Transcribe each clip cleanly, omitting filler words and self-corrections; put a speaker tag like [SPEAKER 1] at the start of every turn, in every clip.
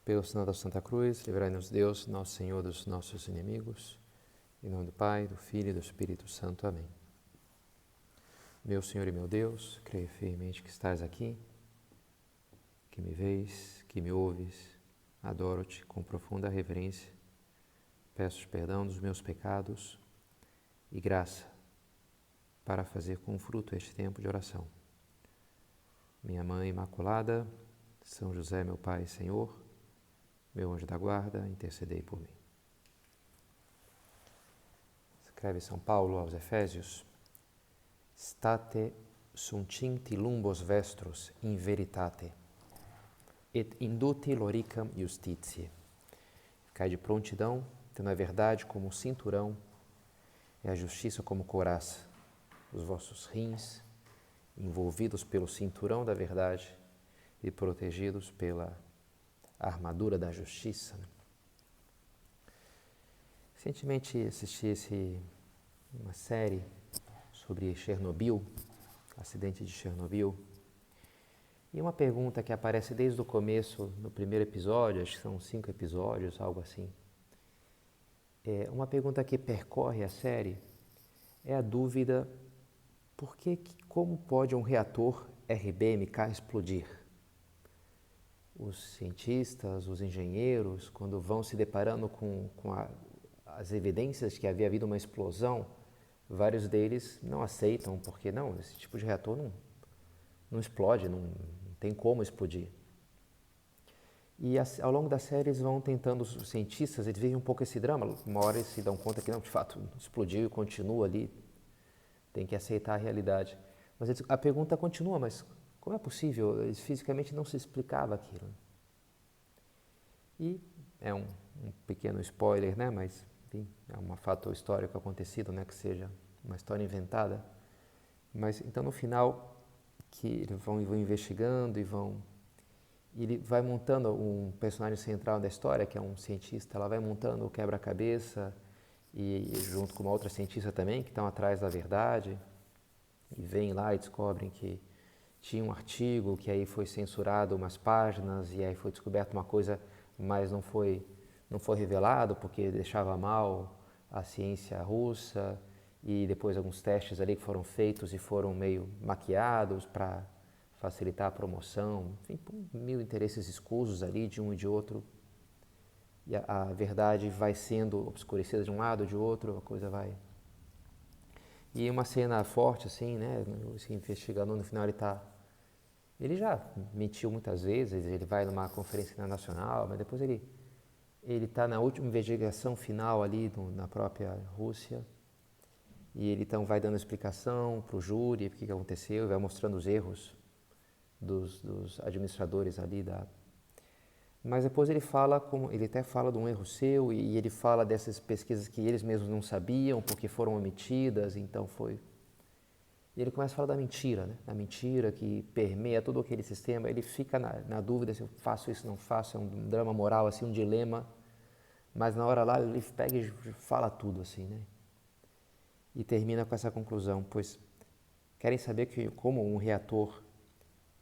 [SPEAKER 1] Pelo sinal da Santa Cruz, livrai-nos Deus, nosso Senhor, dos nossos inimigos. Em nome do Pai, do Filho e do Espírito Santo. Amém. Meu Senhor e meu Deus, creio firmemente que estás aqui, que me vês, que me ouves. Adoro-te com profunda reverência. Peço perdão dos meus pecados e graça para fazer com fruto este tempo de oração. Minha Mãe Imaculada, São José, meu Pai e Senhor, meu anjo da guarda, intercedei por mim. Escreve São Paulo aos Efésios: State sunctinti lumbos vestros in veritate, et induti loricam justitiae. Ficai de prontidão, tendo a verdade como cinturão e a justiça como couraça. Os vossos rins, envolvidos pelo cinturão da verdade e protegidos pela armadura da justiça. Recentemente assisti uma série sobre Chernobyl, acidente de Chernobyl, e uma pergunta que aparece desde o começo, no primeiro episódio, acho que são 5 episódios, algo assim. Uma pergunta que percorre a série é a dúvida: como pode um reator RBMK explodir? Os cientistas, os engenheiros, quando vão se deparando com as evidências que havia havido uma explosão, vários deles não aceitam, porque não, esse tipo de reator não explode, não tem como explodir. E ao longo da série eles vão tentando, os cientistas, eles vivem um pouco esse drama, uma hora eles se dão conta que não, de fato, explodiu e continua ali, tem que aceitar a realidade. Mas a pergunta continua, mas como é possível? Eles fisicamente não se explicava aquilo. E é um pequeno spoiler, né? Mas enfim, é um fato histórico acontecido, né? Que seja uma história inventada. Mas então no final, que eles vão investigando ele vai montando um personagem central da história, que é um cientista, ela vai montando o quebra-cabeça e junto com uma outra cientista também, que estão atrás da verdade, e vêm lá e descobrem que tinha um artigo que aí foi censurado umas páginas e aí foi descoberta uma coisa, mas não foi revelado porque deixava mal a ciência russa, e depois alguns testes ali que foram feitos e foram meio maquiados para facilitar a promoção, enfim, por mil interesses escusos ali de um e de outro, e a verdade vai sendo obscurecida de um lado, de outro, a coisa vai... E uma cena forte assim, né, esse investigador no final ele já mentiu muitas vezes, ele vai numa conferência internacional, mas depois ele está na última investigação final ali na própria Rússia, e ele então vai dando explicação para o júri, o que aconteceu, vai mostrando os erros dos administradores ali Mas depois ele até fala de um erro seu, e ele fala dessas pesquisas que eles mesmos não sabiam porque foram omitidas, então foi... E ele começa a falar da mentira, né? Da mentira que permeia todo aquele sistema. Ele fica na dúvida se eu faço isso, não faço, é um drama moral, assim, um dilema. Mas na hora lá ele pega e fala tudo, assim, né? E termina com essa conclusão: pois querem saber como um reator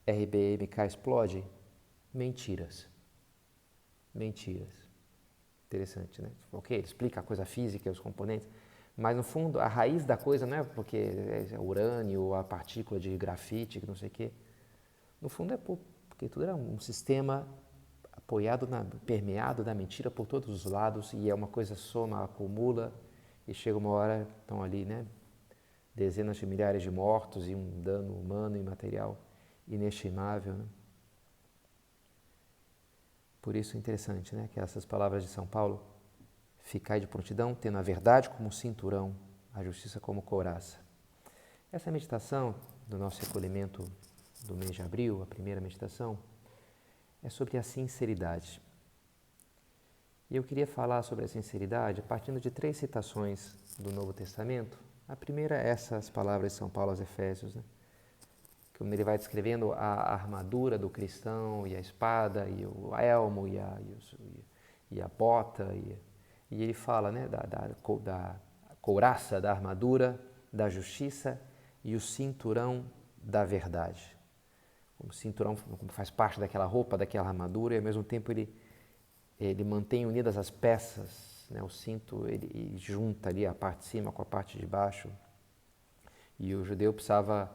[SPEAKER 1] RBMK explode? Mentiras. Mentiras. Interessante, né? Ok, ele explica a coisa física, os componentes, mas no fundo a raiz da coisa não é porque é urânio, a partícula de grafite, que não sei o quê. No fundo é porque tudo era um sistema permeado da mentira por todos os lados, e é uma coisa soma, acumula, e chega uma hora, estão ali, né? Dezenas de milhares de mortos e um dano humano e material inestimável, né? Por isso é interessante, né, que essas palavras de São Paulo: ficai de prontidão, tendo a verdade como cinturão, a justiça como couraça. Essa meditação do nosso recolhimento do mês de abril, a primeira meditação, é sobre a sinceridade. E eu queria falar sobre a sinceridade partindo de 3 citações do Novo Testamento. A primeira é essas palavras de São Paulo aos Efésios, né? Como ele vai descrevendo a armadura do cristão, e a espada, e o elmo, e a bota, e ele fala, né, da couraça, da armadura, da justiça e o cinturão da verdade. O cinturão como faz parte daquela roupa, daquela armadura, e ao mesmo tempo ele ele mantém unidas as peças, né? O cinto ele junta ali a parte de cima com a parte de baixo. E o judeu precisava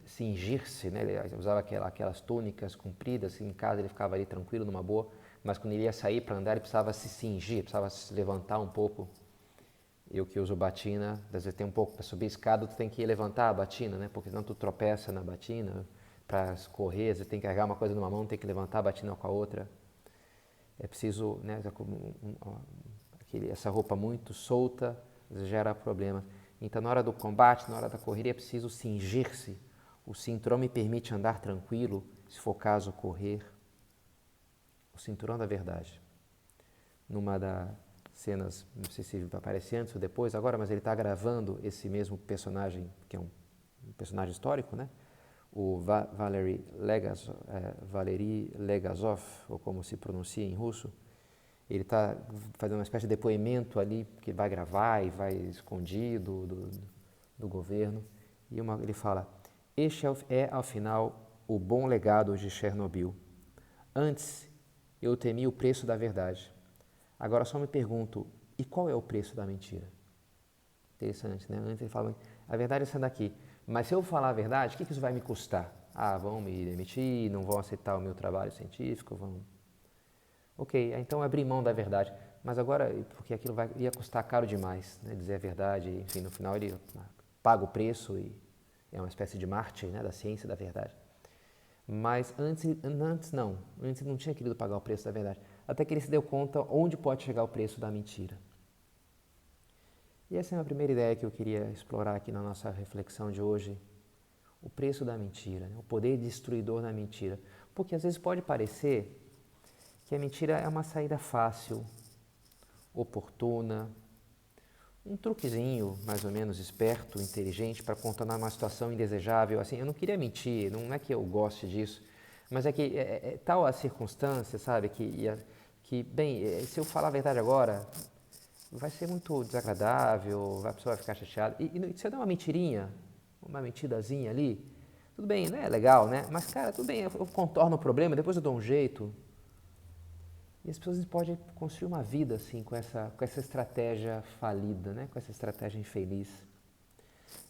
[SPEAKER 1] cingir-se, né? Ele usava aquelas túnicas compridas, em casa ele ficava ali tranquilo, numa boa, mas quando ele ia sair para andar ele precisava se cingir, precisava se levantar um pouco. Eu que uso batina, às vezes tem um pouco para subir a escada, tu tem que levantar a batina, né? Porque senão tu tropeça na batina. Para correr, você tem que carregar uma coisa numa mão, tem que levantar a batina com a outra. É preciso, né, essa roupa muito solta gera problemas. Então, na hora do combate, na hora da corrida, é preciso cingir-se. O cinturão me permite andar tranquilo, se for caso correr. O cinturão da verdade. Numa das cenas, não sei se aparece antes ou depois agora, mas ele está gravando esse mesmo personagem, que é um personagem histórico, né? O Valery Legasov, ou como se pronuncia em russo, ele está fazendo uma espécie de depoimento ali, que vai gravar e vai escondido do governo. E ele fala, este ao final, o bom legado de Chernobyl. Antes, eu temia o preço da verdade. Agora só me pergunto, e qual é o preço da mentira? Interessante, né? Antes ele fala, a verdade é essa daqui. Mas se eu falar a verdade, o que isso vai me custar? Ah, vão me demitir, não vão aceitar o meu trabalho científico, vão... Ok, então abrir mão da verdade. Mas agora, porque aquilo ia custar caro demais, né? Dizer a verdade, enfim, no final ele paga o preço e é uma espécie de mártir, né? Da ciência da verdade. Mas antes não tinha querido pagar o preço da verdade. Até que ele se deu conta onde pode chegar o preço da mentira. E essa é a primeira ideia que eu queria explorar aqui na nossa reflexão de hoje. O preço da mentira, né? O poder destruidor da mentira. Porque às vezes pode parecer que a mentira é uma saída fácil, oportuna, um truquezinho mais ou menos esperto, inteligente para contornar uma situação indesejável. Assim, eu não queria mentir, não é que eu goste disso, mas é que é tal a circunstância, sabe, se eu falar a verdade agora, vai ser muito desagradável, a pessoa vai ficar chateada. E se eu der uma mentirinha, uma mentidazinha ali, tudo bem, né? É legal, né? Mas, cara, tudo bem, eu contorno o problema, depois eu dou um jeito. E as pessoas podem construir uma vida assim, com essa estratégia falida, né? Com essa estratégia infeliz.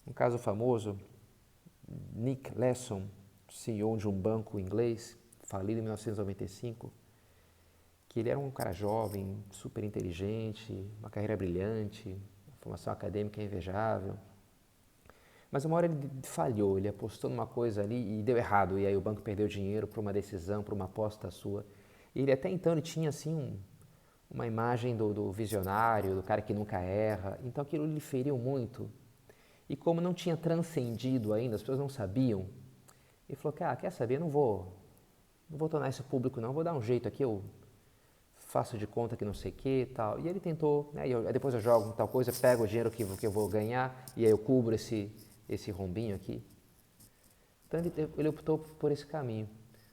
[SPEAKER 1] Um caso famoso, Nick Leeson, CEO de um banco inglês, falido em 1995, que ele era um cara jovem, super inteligente, uma carreira brilhante, uma formação acadêmica invejável. Mas uma hora ele falhou, ele apostou numa coisa ali e deu errado, e aí o banco perdeu dinheiro por uma decisão, por uma aposta sua. E ele até então ele tinha assim uma imagem do visionário, do cara que nunca erra, então aquilo lhe feriu muito. E como não tinha transcendido ainda, as pessoas não sabiam, ele falou, cara, quer saber, não vou tornar isso público não, vou dar um jeito aqui, eu faço de conta que não sei o que e tal. E ele tentou, né, depois eu jogo tal coisa, pego o dinheiro que eu vou ganhar e aí eu cubro esse rombinho aqui. Então ele optou por esse caminho.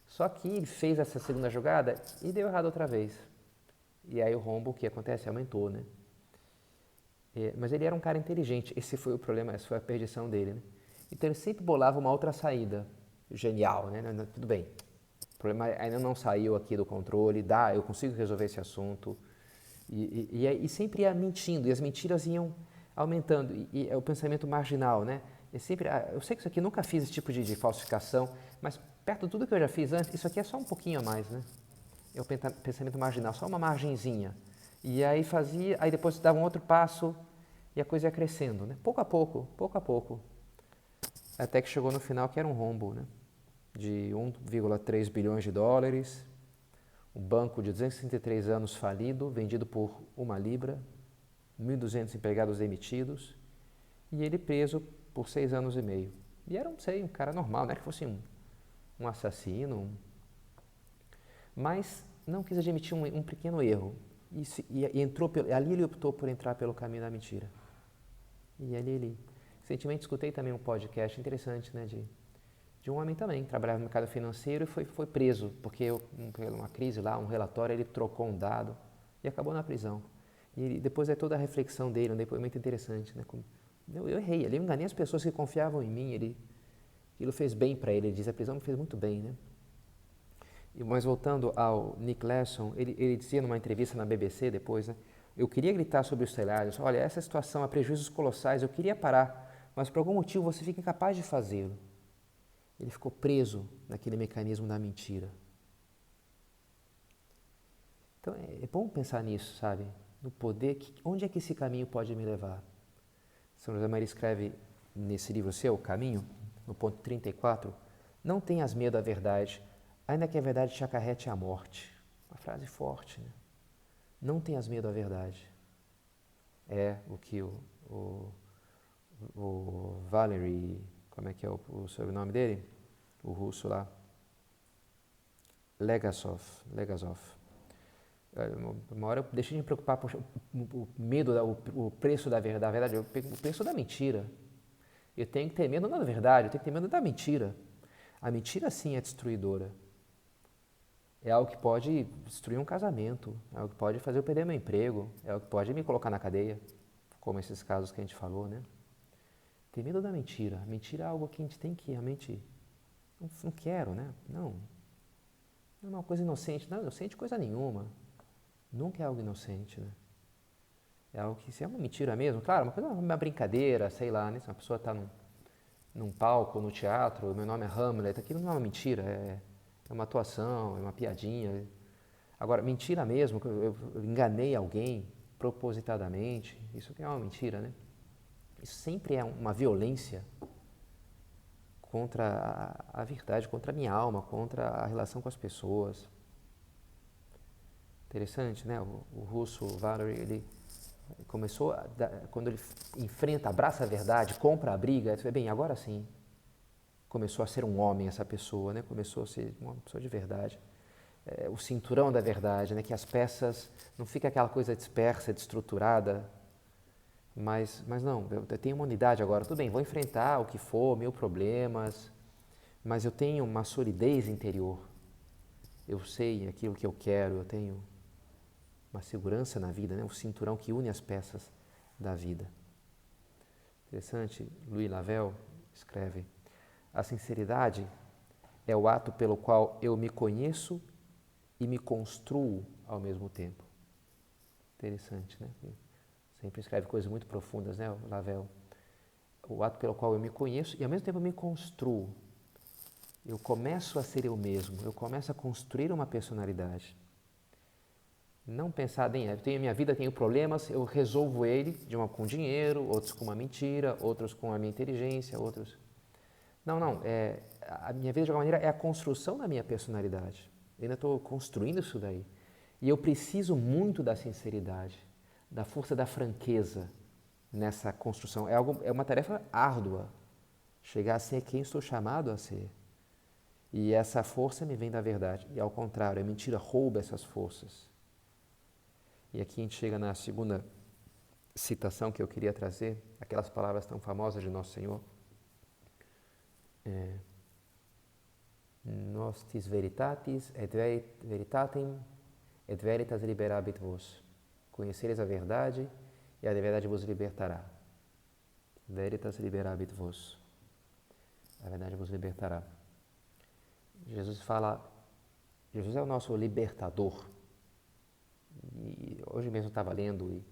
[SPEAKER 1] Só que ele fez essa segunda jogada e deu errado outra vez. E aí o rombo, o que acontece? Aumentou, né? Mas ele era um cara inteligente, esse foi o problema, essa foi a perdição dele, né? Então ele sempre bolava uma outra saída. Genial, né? Tudo bem, o problema ainda não saiu aqui do controle, eu consigo resolver esse assunto. E sempre ia mentindo, e as mentiras iam aumentando. E é o pensamento marginal, né? Eu sei que isso aqui, nunca fiz esse tipo de falsificação, mas perto de tudo que eu já fiz antes, isso aqui é só um pouquinho a mais, né? É o pensamento marginal, só uma margenzinha. E aí aí depois dava um outro passo e a coisa ia crescendo, né? Pouco a pouco. Até que chegou no final que era um rombo, né? De 1,3 bilhões de dólares, um banco de 263 anos falido, vendido por uma libra, 1.200 empregados demitidos, e ele preso por 6 anos e meio. E era, um cara normal, não é que fosse um assassino, mas não quis admitir um pequeno erro. Ali ele optou por entrar pelo caminho da mentira. E ali recentemente escutei também um podcast interessante, né, de um homem também, que trabalhava no mercado financeiro e foi preso, porque por uma crise lá, um relatório, ele trocou um dado e acabou na prisão. E depois toda a reflexão dele, um depoimento interessante, né, eu errei, eu enganei as pessoas que confiavam em mim, aquilo fez bem para ele diz, a prisão me fez muito bem, né. Mas voltando ao Nick Lesson, ele dizia numa entrevista na BBC depois, né? Eu queria gritar sobre os telhados, olha, essa situação há prejuízos colossais, eu queria parar, mas por algum motivo você fica incapaz de fazê-lo. Ele ficou preso naquele mecanismo da mentira. Então é bom pensar nisso, sabe? No poder, onde é que esse caminho pode me levar? São José Maria escreve nesse livro seu, O Caminho, no ponto 34, não tenhas medo da verdade, ainda que a verdade te acarrete à morte. Uma frase forte, né? Não tenhas medo da verdade. É o que o Valery, como é que é o sobrenome dele? O russo lá. Legasov. Uma hora eu deixei de me preocupar com o medo, o preço da verdade, o preço da mentira. Eu tenho que ter medo não da verdade, eu tenho que ter medo da mentira. A mentira sim é destruidora. É algo que pode destruir um casamento, é algo que pode fazer eu perder meu emprego, é algo que pode me colocar na cadeia, como esses casos que a gente falou, né? Ter medo da mentira. A mentira é algo que a gente tem que realmente... Não quero, né? Não é uma coisa inocente. Não, inocente coisa nenhuma. Nunca é algo inocente, né? É algo que, se é uma mentira mesmo, claro, uma brincadeira, sei lá, né? Se uma pessoa está num palco, no teatro, meu nome é Hamlet, aquilo não é uma mentira, é uma atuação, é uma piadinha. Agora, mentira mesmo, eu enganei alguém propositadamente, isso que é uma mentira, né? Isso sempre é uma violência contra a verdade, contra a minha alma, contra a relação com as pessoas. Interessante, né? O russo Valery, ele começou, quando ele enfrenta, abraça a verdade, compra a briga, ele fala, bem, agora sim, começou a ser um homem essa pessoa, né? Começou a ser uma pessoa de verdade. O cinturão da verdade, né? Que as peças, não fica aquela coisa dispersa, destruturada, mas não, eu tenho uma unidade agora, tudo bem, vou enfrentar o que for, mil problemas, mas eu tenho uma solidez interior, eu sei aquilo que eu quero, eu tenho uma segurança na vida, né? O cinturão que une as peças da vida. Interessante, Louis Lavelle escreve, a sinceridade é o ato pelo qual eu me conheço e me construo ao mesmo tempo. Interessante, né? Sempre escreve coisas muito profundas, né, o Lavelle? O ato pelo qual eu me conheço e ao mesmo tempo eu me construo. Eu começo a ser eu mesmo, eu começo a construir uma personalidade. Não pensar, bem, eu tenho a minha vida, tenho problemas, eu resolvo ele com dinheiro, outros com uma mentira, outros com a minha inteligência, outros... Não, a minha vida de alguma maneira é a construção da minha personalidade. Eu ainda estou construindo isso daí. E eu preciso muito da sinceridade, da força da franqueza nessa construção. É uma tarefa árdua, chegar a ser quem estou chamado a ser. E essa força me vem da verdade. E ao contrário, a mentira rouba essas forças. E aqui a gente chega na segunda citação que eu queria trazer, aquelas palavras tão famosas de Nosso Senhor. Nostis veritatis et veritatem et veritas liberabit vos. Conhecereis a verdade e a verdade vos libertará. Veritas liberabit vos. A verdade vos libertará. Jesus é o nosso libertador. E hoje mesmo eu estava lendo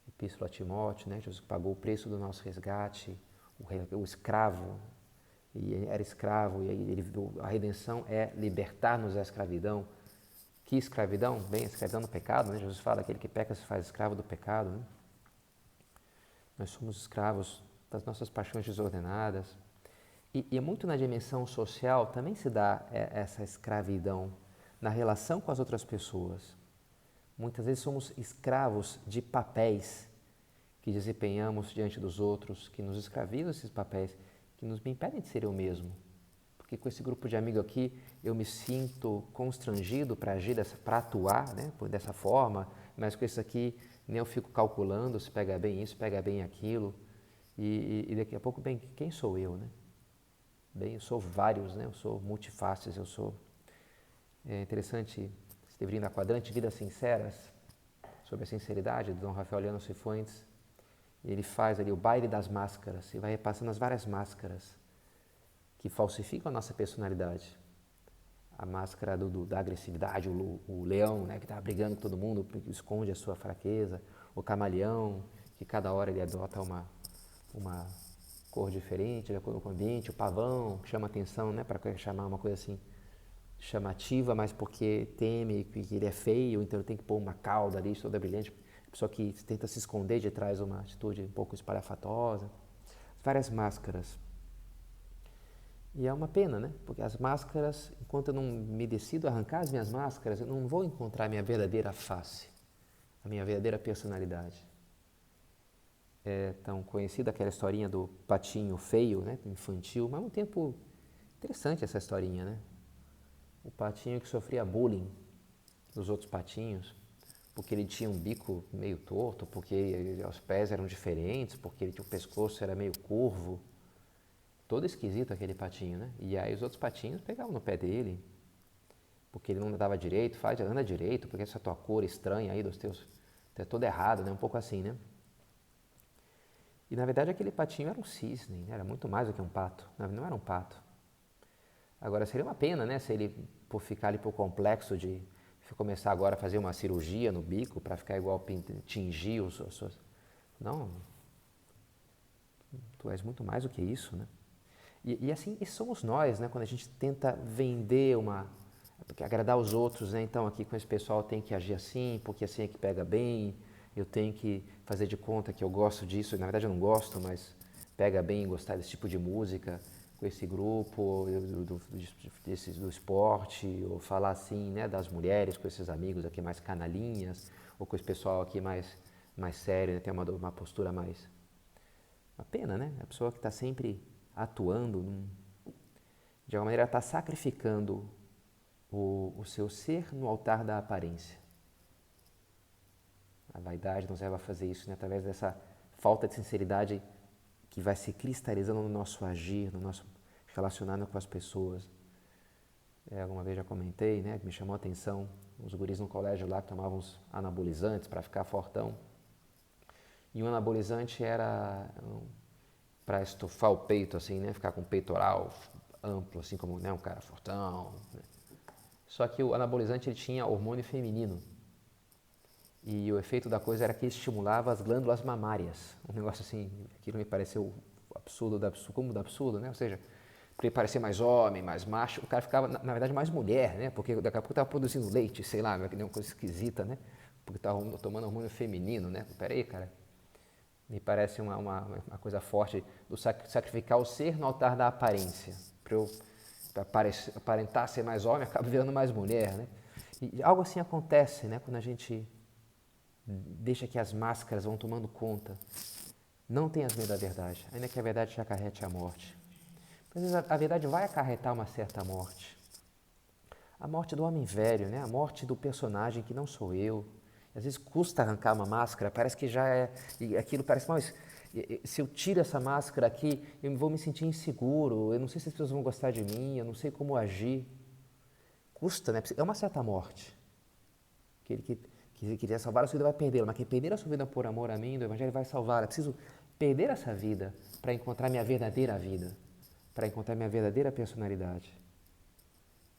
[SPEAKER 1] Epístola a Timóteo, né? Jesus pagou o preço do nosso resgate, o escravo, e era escravo, e a redenção é libertar-nos da escravidão. Que escravidão? Bem, a escravidão do pecado, né? Jesus fala, aquele que peca se faz escravo do pecado, né? Nós somos escravos das nossas paixões desordenadas. E muito na dimensão social também se dá essa escravidão na relação com as outras pessoas. Muitas vezes somos escravos de papéis que desempenhamos diante dos outros, que nos escravizam esses papéis, que nos impedem de ser eu mesmo. Porque com esse grupo de amigos aqui, eu me sinto constrangido para agir, para atuar, né, dessa forma, mas com isso aqui, nem eu fico calculando se pega bem isso, pega bem aquilo, e daqui a pouco, bem, quem sou eu, né? Bem, eu sou vários, né? Eu sou multifaces, eu sou... É interessante esse livrinho da Quadrante, Vidas Sinceras, sobre a sinceridade, do Dom Rafael Leão Cifuentes. E ele faz ali o baile das máscaras, e vai repassando as várias máscaras que falsificam a nossa personalidade. a máscara da agressividade, o leão, né, que está brigando com todo mundo, esconde a sua fraqueza, o camaleão, que cada hora ele adota uma cor diferente, de acordo com o ambiente, o pavão, que chama atenção, né, para chamar uma coisa assim chamativa, mas porque teme que ele é feio, então ele tem que pôr uma cauda ali toda brilhante, a pessoa que tenta se esconder de trás de uma atitude um pouco espalhafatosa, várias máscaras. E é uma pena, né? Porque as máscaras, enquanto eu não me decido a arrancar as minhas máscaras, eu não vou encontrar a minha verdadeira face, a minha verdadeira personalidade. É tão conhecida aquela historinha do patinho feio, né? Infantil, mas ao mesmo tempo interessante essa historinha, né? O patinho que sofria bullying dos outros patinhos, porque ele tinha um bico meio torto, porque os pés eram diferentes, porque o pescoço era meio curvo. Todo esquisito aquele patinho, né? E aí os outros patinhos pegavam no pé dele, porque ele não andava direito, anda direito, porque essa tua cor estranha aí dos teus, é todo errado, né? Um pouco assim, né? E na verdade aquele patinho era um cisne, era muito mais do que um pato, não era um pato. Agora seria uma pena, né? Se ele por ficar ali por complexo de começar agora a fazer uma cirurgia no bico para ficar igual, tingir os seus... Não, tu és muito mais do que isso, né? E assim, e somos nós, né? Quando a gente tenta vender porque agradar os outros, né? Então aqui com esse pessoal tem que agir assim, porque assim é que pega bem, eu tenho que fazer de conta que eu gosto disso, na verdade eu não gosto, mas pega bem gostar desse tipo de música, com esse grupo, do esporte, ou falar assim, né? Das mulheres, com esses amigos aqui mais canalinhas, ou com esse pessoal aqui mais sério, né? Tem uma postura mais... Uma pena, né? A pessoa que está sempre atuando, de alguma maneira está sacrificando o seu ser no altar da aparência. A vaidade nos leva a fazer isso, né? Através dessa falta de sinceridade que vai se cristalizando no nosso agir, no nosso relacionamento com as pessoas. Alguma vez já comentei, né? Que me chamou a atenção, os guris no colégio lá que tomavam uns anabolizantes para ficar fortão. E um anabolizante era para estufar o peito, assim, né? Ficar com o peitoral amplo, assim como, né? Um cara fortão. Né? Só que o anabolizante ele tinha hormônio feminino. E o efeito da coisa era que estimulava as glândulas mamárias. Um negócio assim, aquilo me pareceu absurdo, como do absurdo, né? Ou seja, para ele parecer mais homem, mais macho, o cara ficava, na verdade, mais mulher, né? Porque daqui a pouco estava produzindo leite, sei lá, uma coisa esquisita, né? Porque estava tomando hormônio feminino, né? Peraí, cara. Me parece uma coisa forte do sacrificar o ser no altar da aparência. Para aparentar ser mais homem, acaba virando mais mulher, né? E algo assim acontece, né? Quando a gente deixa que as máscaras vão tomando conta. Não tenhas medo da verdade, ainda que a verdade te acarrete a morte. Às vezes a verdade vai acarretar uma certa morte. A morte do homem velho, né? A morte do personagem que não sou eu. Às vezes custa arrancar uma máscara, parece que já é... E aquilo parece, mas se eu tiro essa máscara aqui, eu vou me sentir inseguro, eu não sei se as pessoas vão gostar de mim, eu não sei como agir. Custa, né? É uma certa morte. Aquele que quiser salvar a sua vida vai perdê-la, mas quem perder a sua vida por amor a mim, do Evangelho, vai salvar. Eu preciso perder essa vida para encontrar minha verdadeira vida, para encontrar minha verdadeira personalidade.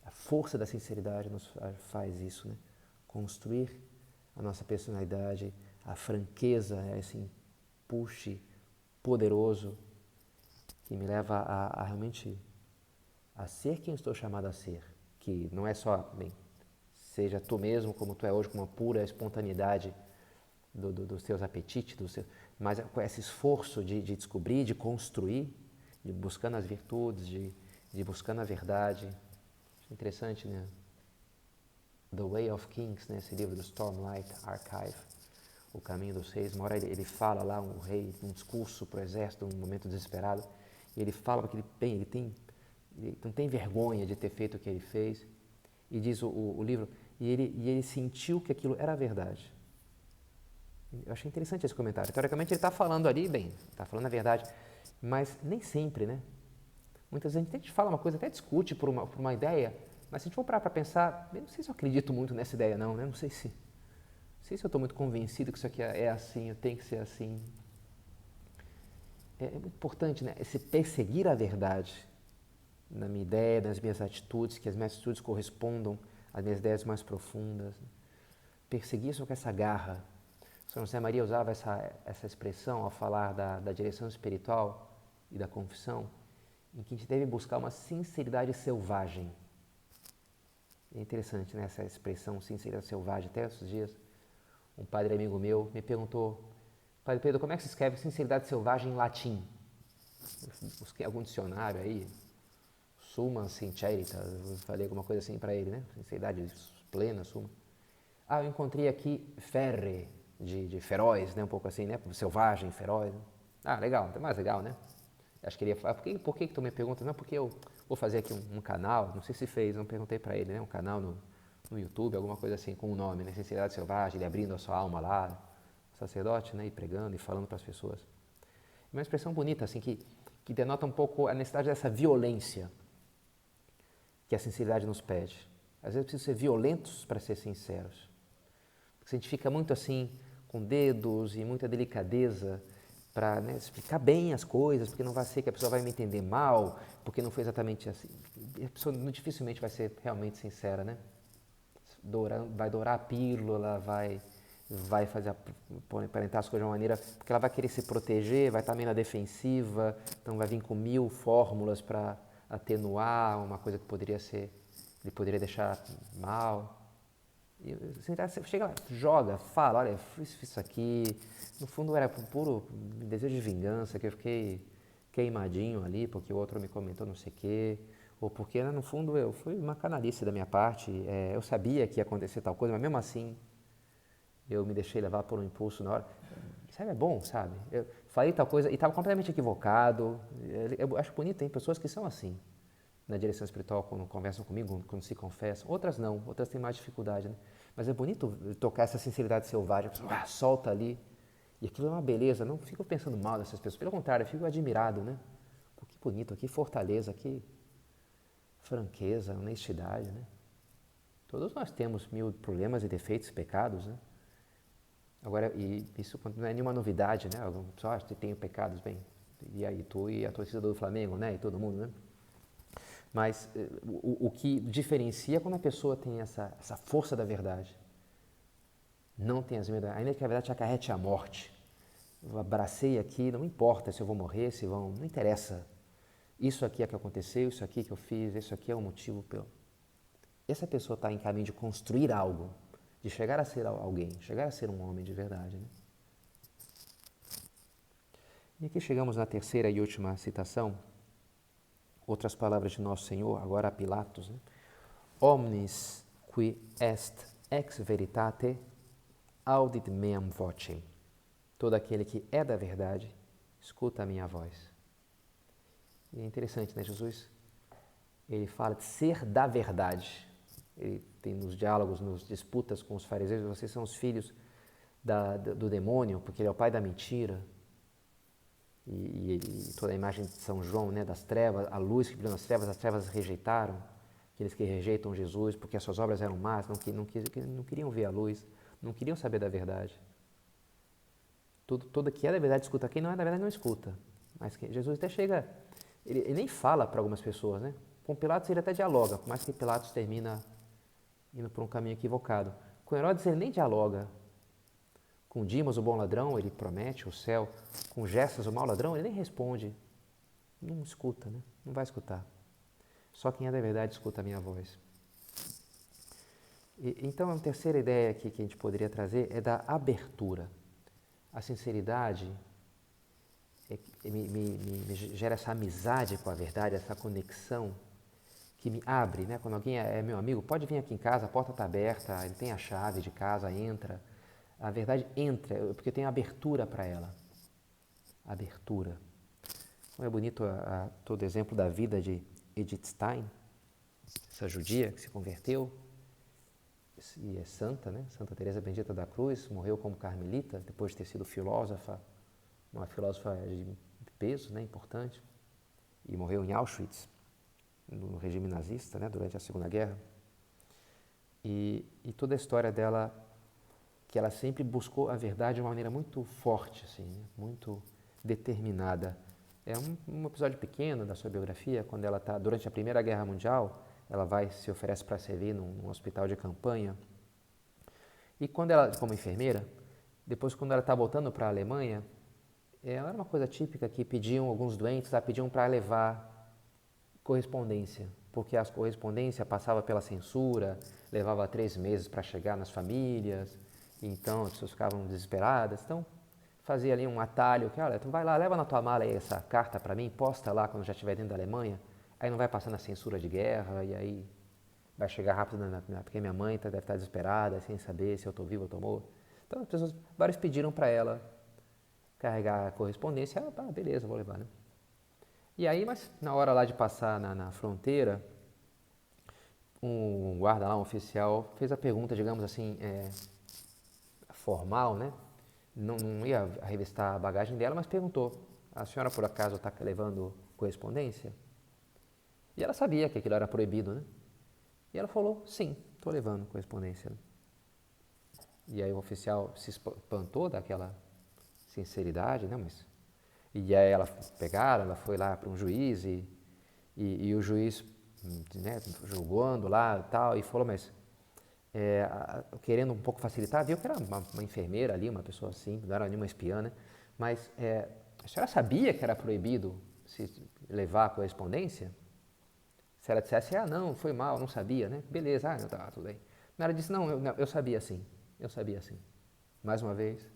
[SPEAKER 1] A força da sinceridade nos faz isso, né? Construir a nossa personalidade, a franqueza, esse empuxe poderoso que me leva a realmente a ser quem estou chamado a ser, que não é só, seja tu mesmo como tu é hoje, com uma pura espontaneidade dos teus apetites, mas com esse esforço de descobrir, de construir, de buscando as virtudes, de buscando a verdade. Interessante, né? The Way of Kings, né? Esse livro do Stormlight Archive, O Caminho dos Reis. Uma hora ele fala lá, um rei, um discurso para o exército, num momento desesperado, e ele fala que ele não tem vergonha de ter feito o que ele fez, e diz o livro, e ele sentiu que aquilo era a verdade. Eu achei interessante esse comentário. Teoricamente ele está falando ali, está falando a verdade, mas nem sempre, né? Muitas vezes a gente fala uma coisa, até discute por uma ideia, mas se a gente for parar para pensar, eu não sei se eu acredito muito nessa ideia não, né? Não sei se eu estou muito convencido que isso aqui é assim, eu tenho que ser assim. É muito importante, né? Esse perseguir a verdade. na minha ideia, nas minhas atitudes, que as minhas atitudes correspondam às minhas ideias mais profundas. Perseguir isso com essa garra. São José Maria usava essa expressão ao falar da direção espiritual e da confissão, em que a gente deve buscar uma sinceridade selvagem. É interessante, né, essa expressão sinceridade selvagem. Até esses dias, um padre amigo meu me perguntou: Padre Pedro, como é que se escreve sinceridade selvagem em latim? Eu busquei algum dicionário aí, summa sinceritas, eu falei alguma coisa assim para ele, né? Sinceridade plena, summa. Eu encontrei aqui ferre, de feroz, né? Um pouco assim, né? Selvagem, feroz. Legal, até mais legal, né? Acho que ele ia falar, por que tu me pergunta? Não, porque eu vou fazer aqui um canal, não sei se fez, não perguntei para ele, né? Um canal no YouTube, alguma coisa assim, com o nome, né? Sinceridade Selvagem, ele abrindo a sua alma lá, sacerdote, né? E pregando e falando para as pessoas. Uma expressão bonita, assim, que denota um pouco a necessidade dessa violência que a sinceridade nos pede. Às vezes precisamos ser violentos para ser sinceros. Porque se a gente fica muito assim, com dedos e muita delicadeza para, né, explicar bem as coisas, porque não vai ser que a pessoa vai me entender mal, porque não foi exatamente assim. A pessoa dificilmente vai ser realmente sincera, né? Vai dourar a pílula, vai aparentar as coisas de uma maneira, porque ela vai querer se proteger, vai estar meio na defensiva, então vai vir com 1000 fórmulas para atenuar uma coisa que ele poderia deixar mal. E você chega lá, joga, fala, olha, fiz isso aqui, no fundo era puro desejo de vingança, que eu fiquei queimadinho ali, porque o outro me comentou não sei o quê, ou porque, no fundo, foi uma canalice da minha parte, eu sabia que ia acontecer tal coisa, mas mesmo assim, eu me deixei levar por um impulso na hora. Sabe, é bom, sabe? Eu falei tal coisa e estava completamente equivocado. Eu acho bonito, tem pessoas que são assim, na direção espiritual, quando conversam comigo, quando se confessam. Outras não, outras têm mais dificuldade, né? Mas é bonito tocar essa sinceridade selvagem, a pessoa solta ali. E aquilo é uma beleza, não fico pensando mal dessas pessoas. Pelo contrário, eu fico admirado, né? Pô, que bonito, que fortaleza, que franqueza, honestidade, né? Todos nós temos 1000 problemas e defeitos, pecados, né? Agora, e isso não é nenhuma novidade, né? Algum pessoal acha que tem pecados, bem, e aí tu e a torcida do Flamengo, né? E todo mundo, né? Mas o que diferencia é quando a pessoa tem essa força da verdade. Não tem as mesmas, ainda que a verdade te acarrete a morte. Eu abracei aqui, não importa se eu vou morrer, se vão, não interessa. Isso aqui é que aconteceu, isso aqui que eu fiz, isso aqui é o motivo pelo... Essa pessoa está em caminho de construir algo, de chegar a ser alguém, chegar a ser um homem de verdade, né? E aqui chegamos na terceira e última citação, outras palavras de Nosso Senhor, agora a Pilatos, né? Omnis qui est ex veritate audit meam vocem. Todo aquele que é da verdade, escuta a minha voz. E é interessante, né? Jesus, ele fala de ser da verdade. Ele tem nos diálogos, nos disputas com os fariseus, vocês são os filhos do demônio, porque ele é o pai da mentira. E toda a imagem de São João, né, das trevas, a luz que brilhou nas trevas, as trevas rejeitaram, aqueles que rejeitam Jesus porque as suas obras eram más, não queriam ver a luz, não queriam saber da verdade. Todo que é da verdade escuta, quem não é da verdade não escuta. Mas Jesus até chega, ele nem fala para algumas pessoas, né? Com Pilatos ele até dialoga, por mais que Pilatos termina indo por um caminho equivocado. Com Herodes ele nem dialoga. Com Dimas, o bom ladrão, ele promete o céu. Com Gestas, o mau ladrão, ele nem responde. Não escuta, né? Não vai escutar. Só quem é da verdade escuta a minha voz. Então, a terceira ideia aqui que a gente poderia trazer é da abertura. A sinceridade me gera essa amizade com a verdade, essa conexão que me abre, né? Quando alguém é meu amigo, pode vir aqui em casa, a porta está aberta, ele tem a chave de casa, entra. A verdade entra, porque eu tenho abertura para ela. Abertura. Como é bonito todo exemplo da vida de Edith Stein, essa judia que se converteu e é santa, né? Santa Teresa Bendita da Cruz, morreu como carmelita, depois de ter sido filósofa, uma filósofa de peso, né? Importante, e morreu em Auschwitz, no regime nazista, né? Durante a Segunda Guerra. E toda a história dela, que ela sempre buscou a verdade de uma maneira muito forte, assim, né? Muito determinada. É um episódio pequeno da sua biografia, quando ela está, durante a Primeira Guerra Mundial, ela se oferece para servir num hospital de campanha. E quando ela, como enfermeira, depois quando ela está voltando para a Alemanha, era uma coisa típica que pediam, alguns doentes, pediam para levar correspondência, porque a correspondência passava pela censura, levava 3 meses para chegar nas famílias, então as pessoas ficavam desesperadas. Então, fazia ali um atalho, que olha, tu vai lá, leva na tua mala aí essa carta para mim, posta lá quando já estiver dentro da Alemanha, aí não vai passar na censura de guerra, e aí vai chegar rápido, porque minha mãe deve estar desesperada, sem saber se eu estou vivo ou estou morto. Então, as pessoas, vários pediram para ela carregar a correspondência, beleza, vou levar, né? E aí, mas na hora lá de passar na fronteira, um guarda lá, um oficial, fez a pergunta, digamos assim, formal, né? Não ia revistar a bagagem dela, mas perguntou, a senhora por acaso está levando correspondência? E ela sabia que aquilo era proibido, né? E ela falou, sim, estou levando correspondência. E aí o oficial se espantou daquela sinceridade, né? E aí ela foi lá para um juiz e o juiz, né, julgando lá e tal, e falou, mas querendo um pouco facilitar, viu que era uma enfermeira ali, uma pessoa assim, não era nenhuma espiã, né? Mas a senhora sabia que era proibido se levar a correspondência? Se ela dissesse, não, foi mal, não sabia, né? Beleza, tá, tudo bem. Mas ela disse, não, eu sabia sim, eu sabia sim. Mais uma vez,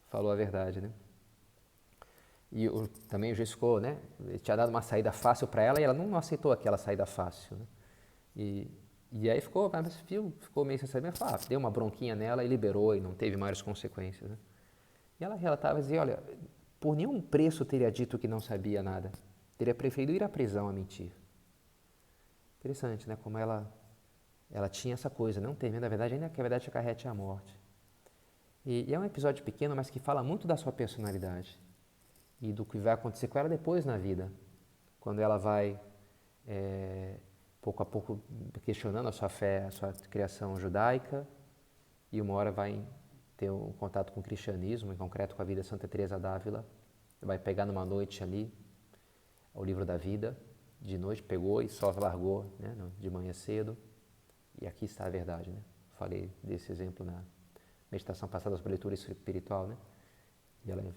[SPEAKER 1] falou a verdade, né? E também o juiz ficou, né? Ele tinha dado uma saída fácil para ela e ela não aceitou aquela saída fácil, né? E aí ficou meio sem saber, deu uma bronquinha nela e liberou e não teve maiores consequências, né? E ela relatava e dizia, olha, por nenhum preço teria dito que não sabia nada. Teria preferido ir à prisão a mentir. Interessante, né? Como ela tinha essa coisa, não temendo a verdade, ainda que a verdade acarrete a morte. E é um episódio pequeno, mas que fala muito da sua personalidade e do que vai acontecer com ela depois na vida, quando ela vai, pouco a pouco, questionando a sua fé, a sua criação judaica, e uma hora vai ter um contato com o cristianismo, em concreto com a vida de Santa Teresa d'Ávila, vai pegar numa noite ali o livro da vida, de noite pegou e só largou, né, de manhã cedo, e aqui está a verdade, né? Falei desse exemplo na meditação passada sobre a leitura espiritual, né?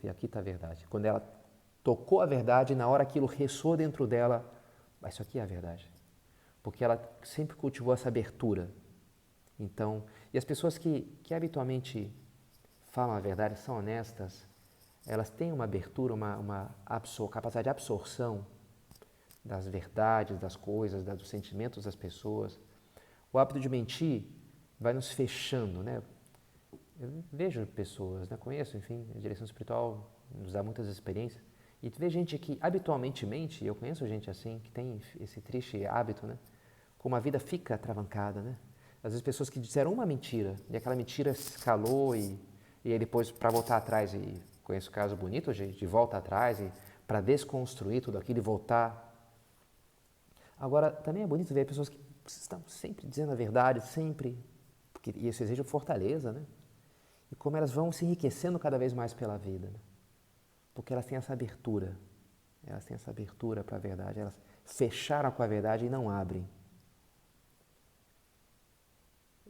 [SPEAKER 1] E aqui está a verdade. Quando ela tocou a verdade, na hora aquilo ressoou dentro dela, isso aqui é a verdade. Porque ela sempre cultivou essa abertura. Então, e as pessoas que habitualmente falam a verdade, são honestas, elas têm uma abertura, uma capacidade de absorção das verdades, das coisas, dos sentimentos das pessoas. O hábito de mentir vai nos fechando, né? Eu vejo pessoas, né? Conheço, enfim, a direção espiritual nos dá muitas experiências, e tu vê gente que habitualmente mente, e eu conheço gente assim, que tem esse triste hábito, né? Como a vida fica travancada, né? Às vezes pessoas que disseram uma mentira, e aquela mentira escalou, e aí depois para voltar atrás, e conheço caso bonito de volta atrás, e para desconstruir tudo aquilo e voltar. Agora, também é bonito ver pessoas que estão sempre dizendo a verdade, sempre, porque isso exige fortaleza, né? E como elas vão se enriquecendo cada vez mais pela vida, né? Porque elas têm essa abertura para a verdade, elas fecharam com a verdade e não abrem.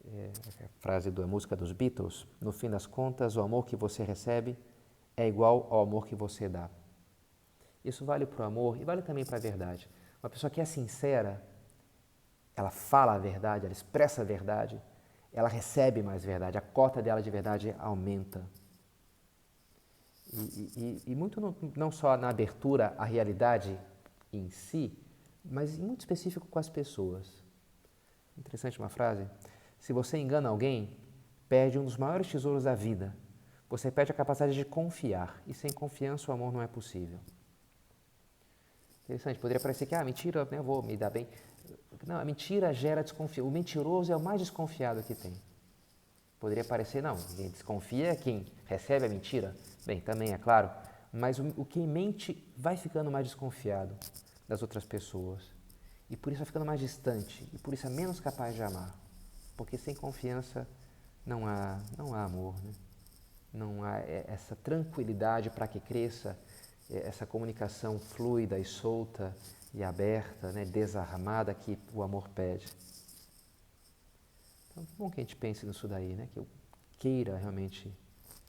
[SPEAKER 1] A frase da música dos Beatles, no fim das contas, o amor que você recebe é igual ao amor que você dá. Isso vale para o amor e vale também para a verdade. Uma pessoa que é sincera, ela fala a verdade, ela expressa a verdade, ela recebe mais verdade, a cota dela de verdade aumenta. E muito não só na abertura à realidade em si, mas muito específico com as pessoas. Interessante uma frase. Se você engana alguém, perde um dos maiores tesouros da vida. Você perde a capacidade de confiar, e sem confiança o amor não é possível. Interessante, poderia parecer que, mentira, eu vou me dar bem. Não, a mentira gera desconfiança. O mentiroso é o mais desconfiado que tem. Poderia parecer, não, quem desconfia é quem recebe a mentira. Bem, também é claro, mas o que mente vai ficando mais desconfiado das outras pessoas. E por isso vai ficando mais distante, e por isso é menos capaz de amar. Porque sem confiança não há amor, né? Não há essa tranquilidade para que cresça essa comunicação fluida e solta e aberta, né, desarmada que o amor pede. Então, é bom que a gente pense nisso daí, né, que eu queira realmente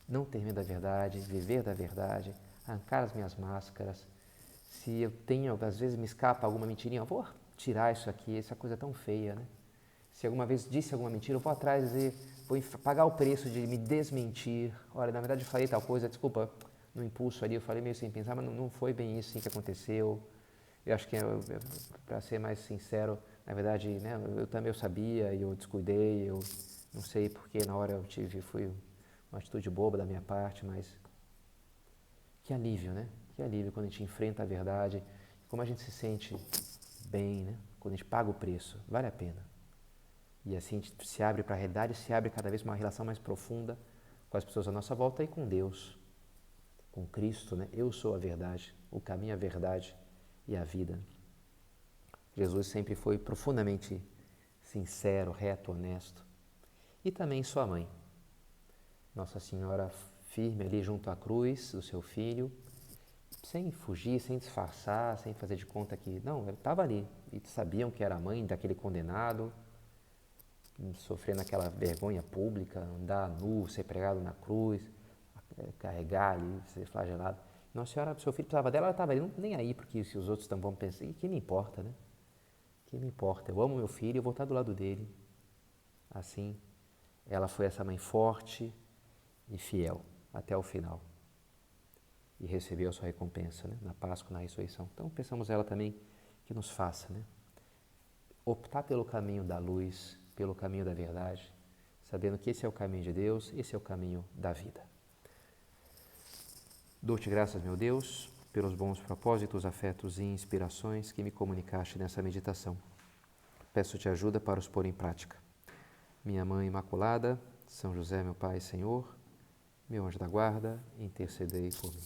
[SPEAKER 1] não ter medo da verdade, viver da verdade, arrancar as minhas máscaras. Se eu tenho, às vezes me escapa alguma mentirinha, eu vou tirar isso aqui, essa coisa é tão feia, né? Se alguma vez disse alguma mentira, eu vou atrás e vou pagar o preço de me desmentir. Olha, na verdade eu falei tal coisa, desculpa, no impulso ali, eu falei meio sem pensar, mas não foi bem isso assim que aconteceu. Eu acho que, para ser mais sincero, na verdade, né, eu também sabia e eu descuidei, eu não sei porque na hora foi uma atitude boba da minha parte, mas que alívio, né? Que alívio quando a gente enfrenta a verdade, como a gente se sente bem, né? Quando a gente paga o preço, vale a pena. E assim a gente se abre para a realidade, se abre cada vez uma relação mais profunda com as pessoas à nossa volta e com Deus, com Cristo, né? Eu sou a verdade, o caminho, a verdade e a vida. Jesus sempre foi profundamente sincero, reto, honesto. E também sua mãe, Nossa Senhora firme ali junto à cruz do seu filho, sem fugir, sem disfarçar, sem fazer de conta que... Não, ela estava ali e sabiam que era a mãe daquele condenado, sofrendo aquela vergonha pública, andar nu, ser pregado na cruz, carregar ali, ser flagelado. Nossa Senhora, seu filho precisava dela, ela estava ali, nem aí, porque se os outros vão pensar, e que me importa, né? Que me importa? Eu amo meu filho, eu vou estar do lado dele. Assim, ela foi essa mãe forte e fiel até o final. E recebeu a sua recompensa, né? Na Páscoa, na ressurreição. Então, pensamos ela também que nos faça, né? Optar pelo caminho da luz, pelo caminho da verdade, sabendo que esse é o caminho de Deus, esse é o caminho da vida. Dou-te graças, meu Deus, pelos bons propósitos, afetos e inspirações que me comunicaste nessa meditação. Peço-te ajuda para os pôr em prática. Minha Mãe Imaculada, São José, meu Pai e Senhor, meu anjo da guarda, intercedei por mim.